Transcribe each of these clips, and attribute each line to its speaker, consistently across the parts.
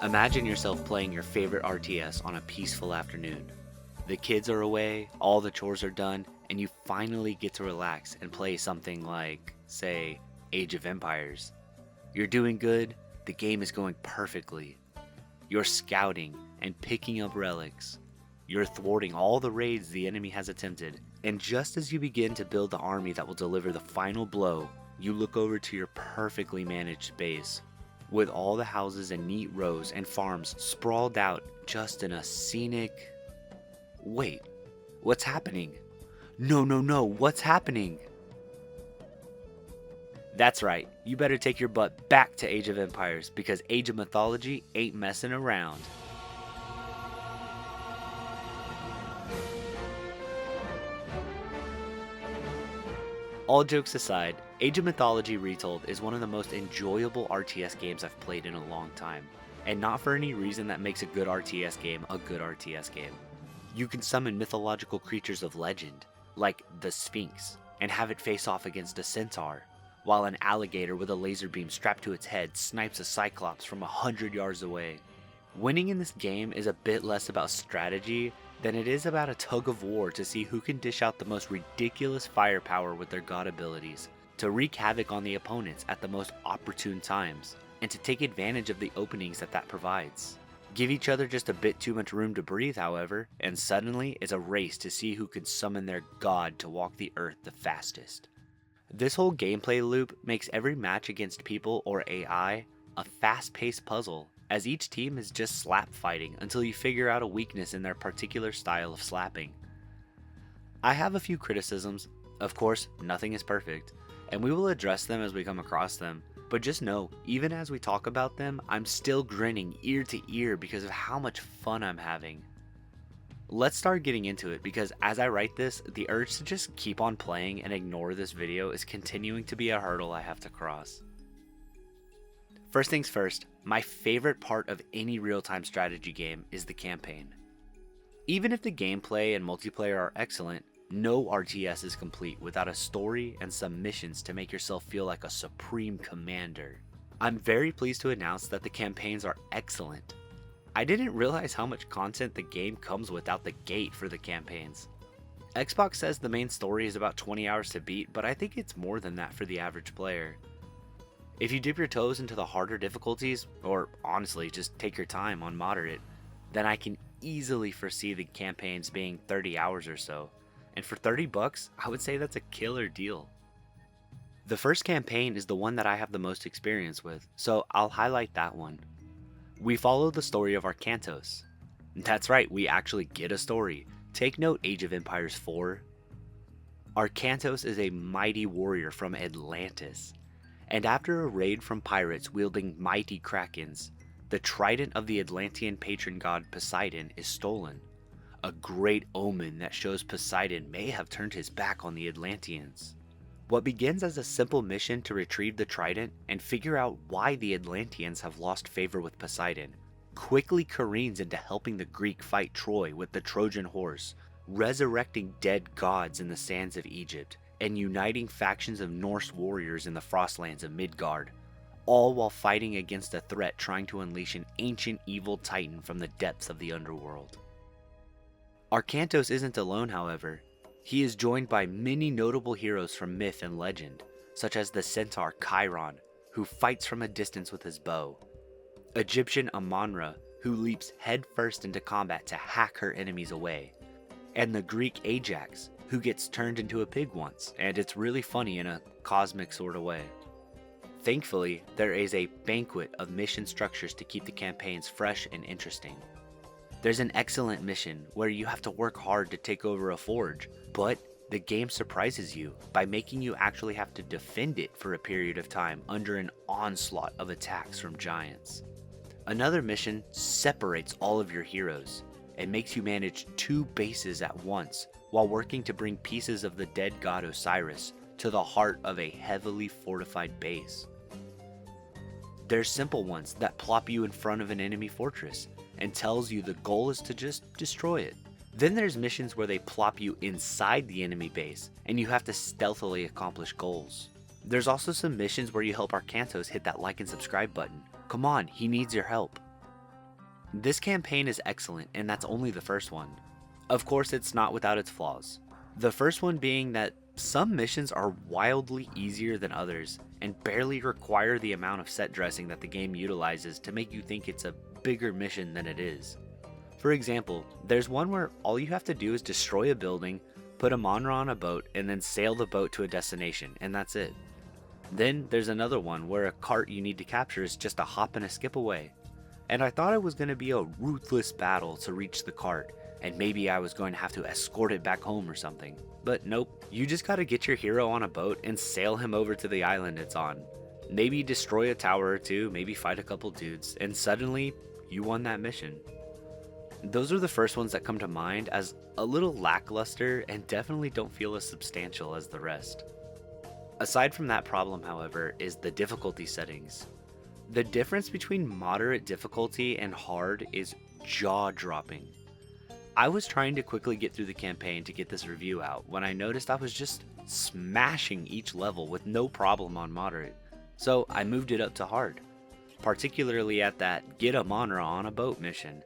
Speaker 1: Imagine yourself playing your favorite RTS on a peaceful afternoon. The kids are away, all the chores are done, and you finally get to relax and play something like, say, Age of Empires. You're doing good, the game is going perfectly. You're scouting and picking up relics. You're thwarting all the raids the enemy has attempted, and just as you begin to build the army that will deliver the final blow, you look over to your perfectly managed base, with all the houses in neat rows and farms sprawled out just in a scenic... Wait, what's happening? No, what's happening? That's right, you better take your butt back to Age of Empires because Age of Mythology ain't messing around. All jokes aside, Age of Mythology Retold is one of the most enjoyable RTS games I've played in a long time, and not for any reason that makes a good RTS game a good RTS game. You can summon mythological creatures of legend, like the Sphinx, and have it face off against a centaur, while an alligator with a laser beam strapped to its head snipes a cyclops from 100 yards away. Winning in this game is a bit less about strategy than it is about a tug of war to see who can dish out the most ridiculous firepower with their god abilities, to wreak havoc on the opponents at the most opportune times, and to take advantage of the openings that provides. Give each other just a bit too much room to breathe, however, and suddenly it's a race to see who can summon their god to walk the earth the fastest. This whole gameplay loop makes every match against people or AI a fast-paced puzzle, as each team is just slap fighting until you figure out a weakness in their particular style of slapping. I have a few criticisms, of course nothing is perfect, and we will address them as we come across them, but just know, even as we talk about them, I'm still grinning ear to ear because of how much fun I'm having. Let's start getting into it because as I write this, the urge to just keep on playing and ignore this video is continuing to be a hurdle I have to cross. First things first, my favorite part of any real-time strategy game is the campaign. Even if the gameplay and multiplayer are excellent, no RTS is complete without a story and some missions to make yourself feel like a supreme commander. I'm very pleased to announce that the campaigns are excellent. I didn't realize how much content the game comes with out the gate for the campaigns. Xbox says the main story is about 20 hours to beat, but I think it's more than that for the average player. If you dip your toes into the harder difficulties, or honestly just take your time on moderate, then I can easily foresee the campaigns being 30 hours or so, and for $30 I would say that's a killer deal. The first campaign is the one that I have the most experience with, so I'll highlight that one. We follow the story of Arkantos. That's right, we actually get a story. Take note, Age of Empires 4. Arkantos is a mighty warrior from Atlantis, and after a raid from pirates wielding mighty krakens, the trident of the Atlantean patron god Poseidon is stolen, a great omen that shows Poseidon may have turned his back on the Atlanteans. What begins as a simple mission to retrieve the trident and figure out why the Atlanteans have lost favor with Poseidon quickly careens into helping the Greek fight Troy with the Trojan horse, resurrecting dead gods in the sands of Egypt, and uniting factions of Norse warriors in the frostlands of Midgard, all while fighting against a threat trying to unleash an ancient evil titan from the depths of the underworld. Arkantos isn't alone, however. He is joined by many notable heroes from myth and legend, such as the centaur Chiron, who fights from a distance with his bow, Egyptian Amonra, who leaps headfirst into combat to hack her enemies away, and the Greek Ajax, who gets turned into a pig once, and it's really funny in a cosmic sort of way. Thankfully, there is a banquet of mission structures to keep the campaigns fresh and interesting. There's an excellent mission where you have to work hard to take over a forge, but the game surprises you by making you actually have to defend it for a period of time under an onslaught of attacks from giants. Another mission separates all of your heroes and makes you manage 2 bases at once while working to bring pieces of the dead god Osiris to the heart of a heavily fortified base. There's simple ones that plop you in front of an enemy fortress and tells you the goal is to just destroy it. Then there's missions where they plop you inside the enemy base and you have to stealthily accomplish goals. There's also some missions where you help Arkantos hit that like and subscribe button. Come on, he needs your help. This campaign is excellent, and that's only the first one. Of course, it's not without its flaws. The first one being that some missions are wildly easier than others, and barely require the amount of set dressing that the game utilizes to make you think it's a bigger mission than it is. For example, there's one where all you have to do is destroy a building, put a Monra on a boat, and then sail the boat to a destination, and that's it. Then there's another one where a cart you need to capture is just a hop and a skip away. And I thought it was going to be a ruthless battle to reach the cart, and maybe I was going to have to escort it back home or something. But nope, you just gotta get your hero on a boat and sail him over to the island it's on. Maybe destroy a tower or two, maybe fight a couple dudes, and suddenly, you won that mission. Those are the first ones that come to mind as a little lackluster and definitely don't feel as substantial as the rest. Aside from that problem, however, is the difficulty settings. The difference between moderate difficulty and hard is jaw-dropping. I was trying to quickly get through the campaign to get this review out when I noticed I was just smashing each level with no problem on moderate, so I moved it up to hard, particularly at that get a Monra on a boat mission,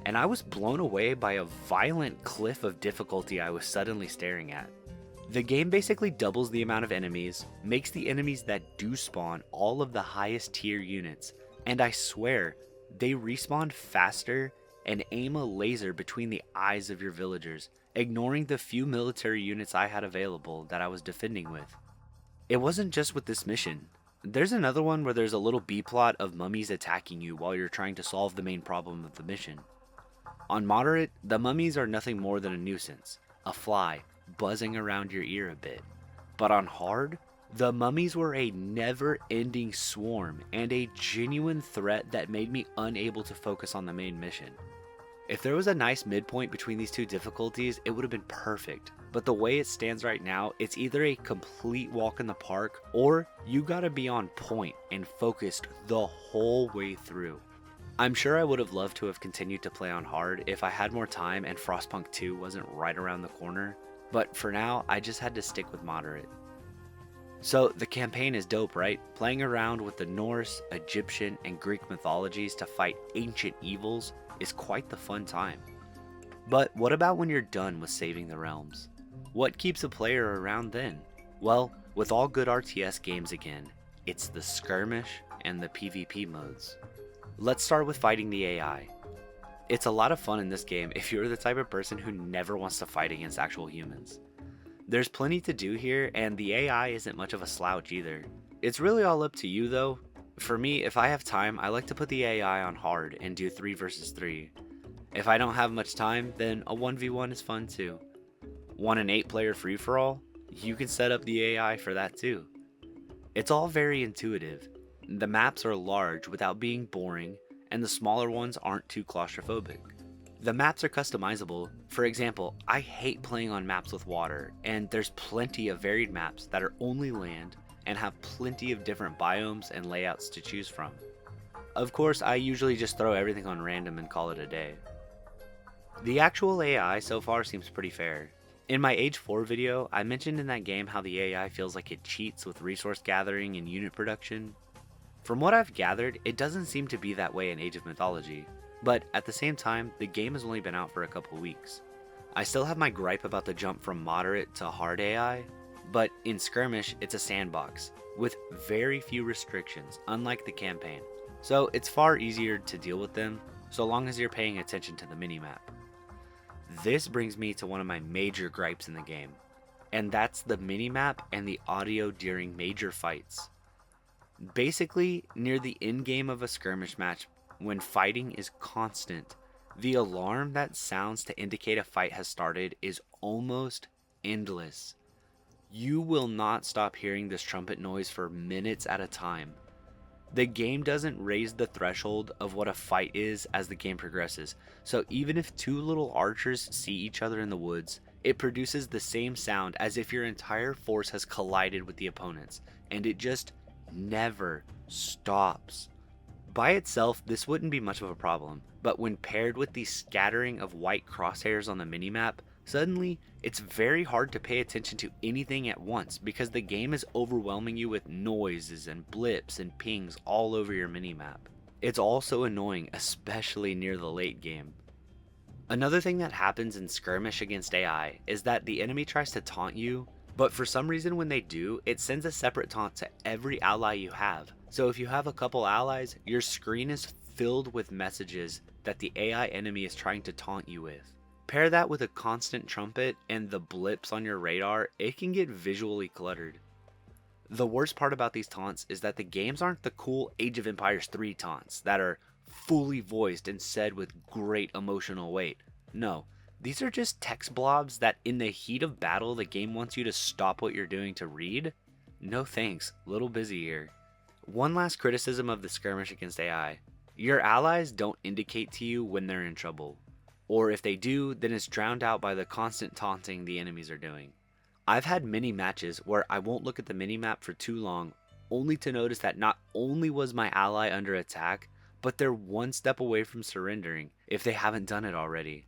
Speaker 1: and I was blown away by a violent cliff of difficulty I was suddenly staring at. The game basically doubles the amount of enemies, makes the enemies that do spawn all of the highest tier units, and I swear, they respawn faster and aim a laser between the eyes of your villagers, ignoring the few military units I had available that I was defending with. It wasn't just with this mission. There's another one where there's a little B-plot of mummies attacking you while you're trying to solve the main problem of the mission. On moderate, the mummies are nothing more than a nuisance, a fly, buzzing around your ear a bit. But on hard, the mummies were a never-ending swarm and a genuine threat that made me unable to focus on the main mission. If there was a nice midpoint between these two difficulties, it would have been perfect. But the way it stands right now, it's either a complete walk in the park, or you gotta be on point and focused the whole way through. I'm sure I would have loved to have continued to play on hard if I had more time and Frostpunk 2 wasn't right around the corner, but for now, I just had to stick with moderate. So the campaign is dope, right? Playing around with the Norse, Egyptian, and Greek mythologies to fight ancient evils is quite the fun time. But what about when you're done with saving the realms? What keeps a player around then? Well, with all good RTS games again, it's the skirmish and the PvP modes. Let's start with fighting the AI. It's a lot of fun in this game if you're the type of person who never wants to fight against actual humans. There's plenty to do here, and the AI isn't much of a slouch either. It's really all up to you though. For me, if I have time, I like to put the AI on hard and do 3 versus 3. If I don't have much time, then a 1v1 is fun too. Want an 8-player free-for-all? You can set up the AI for that too. It's all very intuitive. The maps are large without being boring, and the smaller ones aren't too claustrophobic. The maps are customizable. For example, I hate playing on maps with water, and there's plenty of varied maps that are only land and have plenty of different biomes and layouts to choose from. Of course, I usually just throw everything on random and call it a day. The actual AI so far seems pretty fair. In my Age 4 video, I mentioned in that game how the AI feels like it cheats with resource gathering and unit production. From what I've gathered, it doesn't seem to be that way in Age of Mythology, but at the same time, the game has only been out for a couple weeks. I still have my gripe about the jump from moderate to hard AI, but in Skirmish, it's a sandbox, with very few restrictions, unlike the campaign, so it's far easier to deal with them, so long as you're paying attention to the minimap. This brings me to one of my major gripes in the game, and that's the minimap and the audio during major fights. Basically, near the end game of a skirmish match, when fighting is constant, the alarm that sounds to indicate a fight has started is almost endless. You will not stop hearing this trumpet noise for minutes at a time. The game doesn't raise the threshold of what a fight is as the game progresses, so even if two little archers see each other in the woods, it produces the same sound as if your entire force has collided with the opponents, and it just never stops. By itself, this wouldn't be much of a problem, but when paired with the scattering of white crosshairs on the minimap, suddenly it's very hard to pay attention to anything at once because the game is overwhelming you with noises and blips and pings all over your minimap. It's also annoying, especially near the late game. Another thing that happens in Skirmish against AI is that the enemy tries to taunt you, but for some reason when they do, it sends a separate taunt to every ally you have. So if you have a couple allies, your screen is filled with messages that the AI enemy is trying to taunt you with. Pair that with a constant trumpet and the blips on your radar, it can get visually cluttered. The worst part about these taunts is that the games aren't the cool Age of Empires 3 taunts that are fully voiced and said with great emotional weight. No, these are just text blobs that in the heat of battle the game wants you to stop what you're doing to read. No thanks, little busy here. One last criticism of the Skirmish against AI. Your allies don't indicate to you when they're in trouble. Or if they do, then it's drowned out by the constant taunting the enemies are doing. I've had many matches where I won't look at the minimap for too long, only to notice that not only was my ally under attack, but they're one step away from surrendering if they haven't done it already.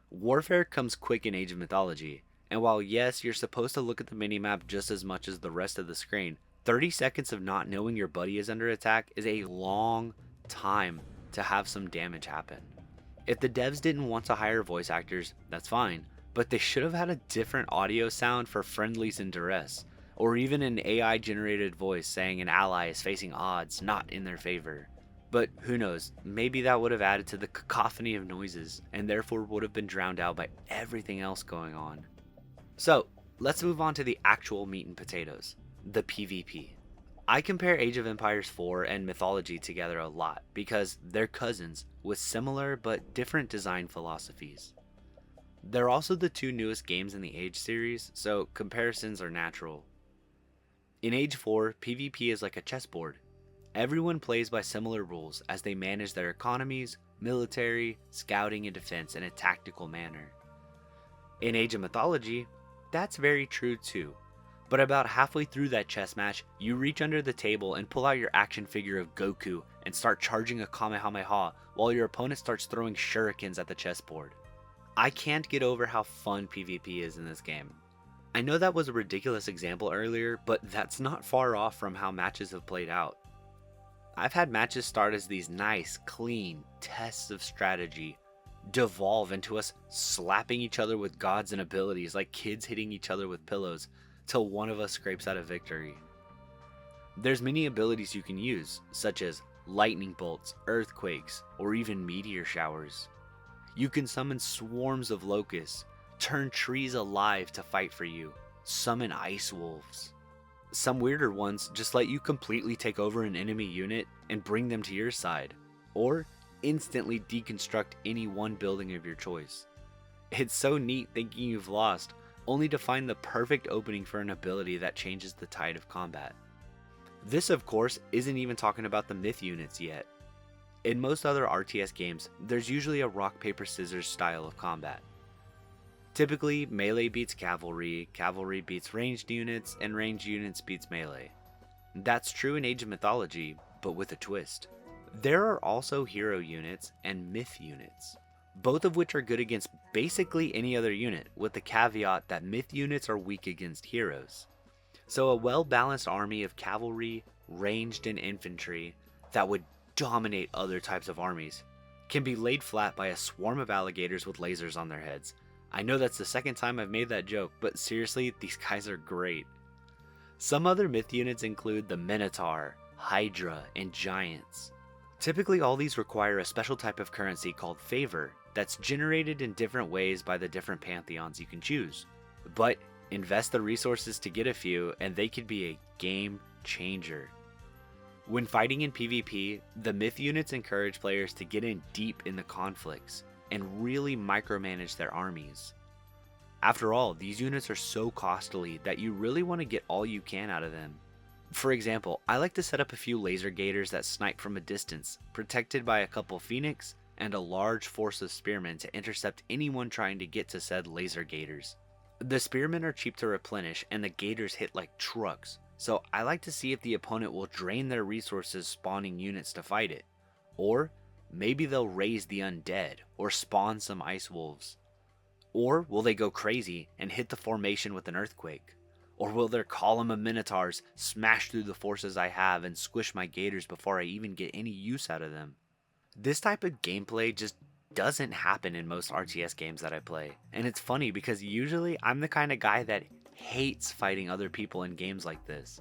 Speaker 1: Warfare comes quick in Age of Mythology, and while yes, you're supposed to look at the minimap just as much as the rest of the screen, 30 seconds of not knowing your buddy is under attack is a long time to have some damage happen. If the devs didn't want to hire voice actors, that's fine, but they should have had a different audio sound for friendlies in duress, or even an AI generated voice saying an ally is facing odds not in their favor. But who knows, maybe that would have added to the cacophony of noises, and therefore would have been drowned out by everything else going on. So, let's move on to the actual meat and potatoes, the PvP. I compare Age of Empires 4 and Mythology together a lot because they're cousins with similar but different design philosophies. They're also the two newest games in the Age series, so comparisons are natural. In Age 4, PvP is like a chessboard. Everyone plays by similar rules as they manage their economies, military, scouting, and defense in a tactical manner. In Age of Mythology, that's very true too. But about halfway through that chess match, you reach under the table and pull out your action figure of Goku and start charging a Kamehameha while your opponent starts throwing shurikens at the chessboard. I can't get over how fun PvP is in this game. I know that was a ridiculous example earlier, but that's not far off from how matches have played out. I've had matches start as these nice, clean tests of strategy, devolve into us slapping each other with gods and abilities like kids hitting each other with pillows, till one of us scrapes out a victory. There's many abilities you can use, such as lightning bolts, earthquakes, or even meteor showers. You can summon swarms of locusts, turn trees alive to fight for you, summon ice wolves. Some weirder ones just let you completely take over an enemy unit and bring them to your side, or instantly deconstruct any one building of your choice. It's so neat thinking you've lost, only to find the perfect opening for an ability that changes the tide of combat. This, of course, isn't even talking about the myth units yet. In most other RTS games, there's usually a rock, paper, scissors style of combat. Typically, melee beats cavalry, cavalry beats ranged units, and ranged units beats melee. That's true in Age of Mythology, but with a twist. There are also hero units and myth units, both of which are good against basically any other unit, with the caveat that myth units are weak against heroes. So a well-balanced army of cavalry, ranged, and infantry that would dominate other types of armies can be laid flat by a swarm of alligators with lasers on their heads. I know that's the second time I've made that joke, but seriously, these guys are great. Some other myth units include the Minotaur, Hydra, and Giants. Typically all these require a special type of currency called favor that's generated in different ways by the different pantheons you can choose. But invest the resources to get a few and they could be a game changer. When fighting in PvP, the myth units encourage players to get in deep in the conflicts and really micromanage their armies. After all, these units are so costly that you really want to get all you can out of them. For example, I like to set up a few laser gators that snipe from a distance, protected by a couple phoenix and a large force of spearmen to intercept anyone trying to get to said laser gators. The spearmen are cheap to replenish and the gators hit like trucks, so I like to see if the opponent will drain their resources spawning units to fight it, or maybe they'll raise the undead or spawn some ice wolves. Or will they go crazy and hit the formation with an earthquake? Or will their column of minotaurs smash through the forces I have and squish my gators before I even get any use out of them? This type of gameplay just doesn't happen in most RTS games that I play. And it's funny because usually I'm the kind of guy that hates fighting other people in games like this.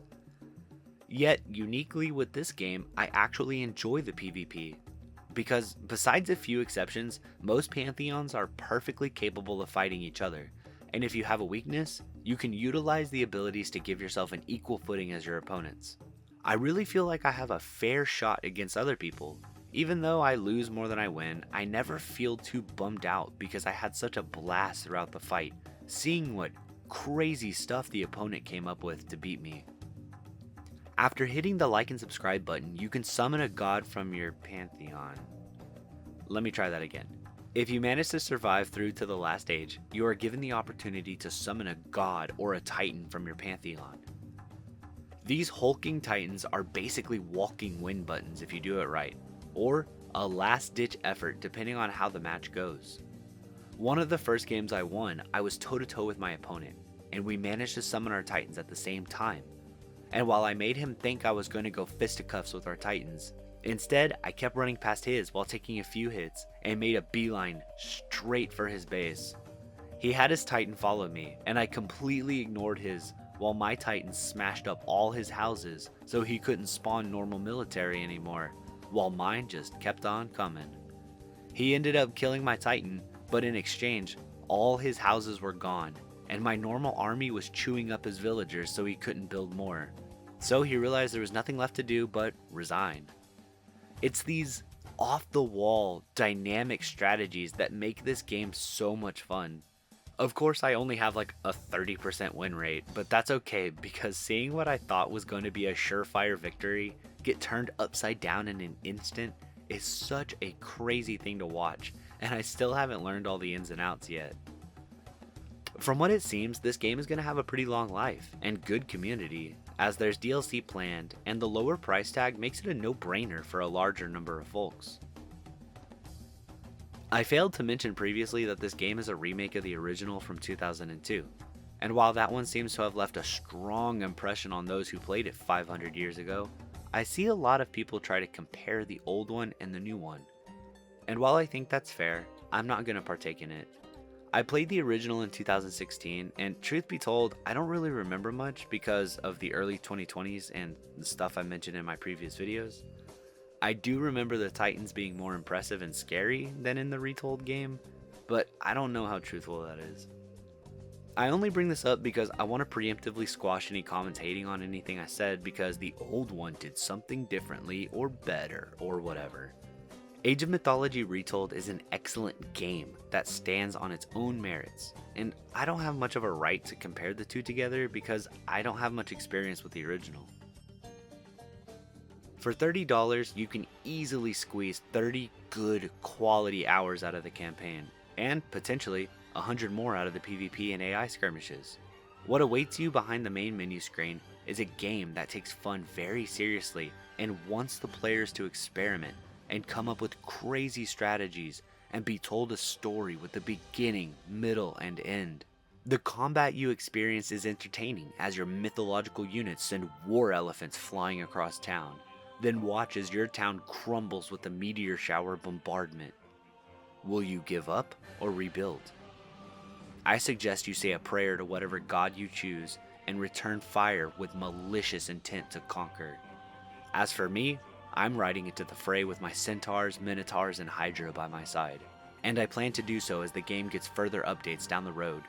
Speaker 1: Yet, uniquely with this game, I actually enjoy the PvP. Because besides a few exceptions, most pantheons are perfectly capable of fighting each other. And if you have a weakness, you can utilize the abilities to give yourself an equal footing as your opponents. I really feel like I have a fair shot against other people. Even though I lose more than I win, I never feel too bummed out because I had such a blast throughout the fight, seeing what crazy stuff the opponent came up with to beat me. After hitting the like and subscribe button, you can summon a god from your pantheon. Let me try that again. If you manage to survive through to the last age, you are given the opportunity to summon a god or a titan from your pantheon. These hulking titans are basically walking win buttons if you do it right, or a last ditch effort depending on how the match goes. One of the first games I won, I was toe to toe with my opponent, and we managed to summon our titans at the same time. And while I made him think I was going to go fisticuffs with our titans, instead I kept running past his while taking a few hits and made a beeline straight for his base. He had his titan follow me, and I completely ignored his while my titan smashed up all his houses so he couldn't spawn normal military anymore, while mine just kept on coming. He ended up killing my titan, but in exchange, all his houses were gone, and my normal army was chewing up his villagers so he couldn't build more. So he realized there was nothing left to do but resign. It's these off-the-wall, dynamic strategies that make this game so much fun. Of course, I only have like a 30% win rate, but that's okay because seeing what I thought was going to be a surefire victory get turned upside down in an instant is such a crazy thing to watch, and I still haven't learned all the ins and outs yet. From what it seems, this game is going to have a pretty long life and good community, as there's DLC planned, and the lower price tag makes it a no-brainer for a larger number of folks. I failed to mention previously that this game is a remake of the original from 2002, and while that one seems to have left a strong impression on those who played it 500 years ago, I see a lot of people try to compare the old one and the new one. And while I think that's fair, I'm not going to partake in it. I played the original in 2016, and truth be told, I don't really remember much because of the early 2020s and the stuff I mentioned in my previous videos. I do remember the Titans being more impressive and scary than in the Retold game, but I don't know how truthful that is. I only bring this up because I want to preemptively squash any comments hating on anything I said because the old one did something differently or better or whatever. Age of Mythology Retold is an excellent game that stands on its own merits, and I don't have much of a right to compare the two together because I don't have much experience with the original. For $30, you can easily squeeze 30 good quality hours out of the campaign, and potentially 100 more out of the PvP and AI skirmishes. What awaits you behind the main menu screen is a game that takes fun very seriously and wants the players to experiment and come up with crazy strategies and be told a story with a beginning, middle, and end. The combat you experience is entertaining as your mythological units send war elephants flying across town, then watch as your town crumbles with a meteor shower bombardment. Will you give up or rebuild? I suggest you say a prayer to whatever god you choose and return fire with malicious intent to conquer. As for me, I'm riding into the fray with my centaurs, minotaurs, and hydra by my side, and I plan to do so as the game gets further updates down the road.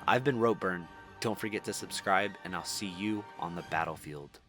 Speaker 1: I've been Ropeburn, don't forget to subscribe, and I'll see you on the battlefield.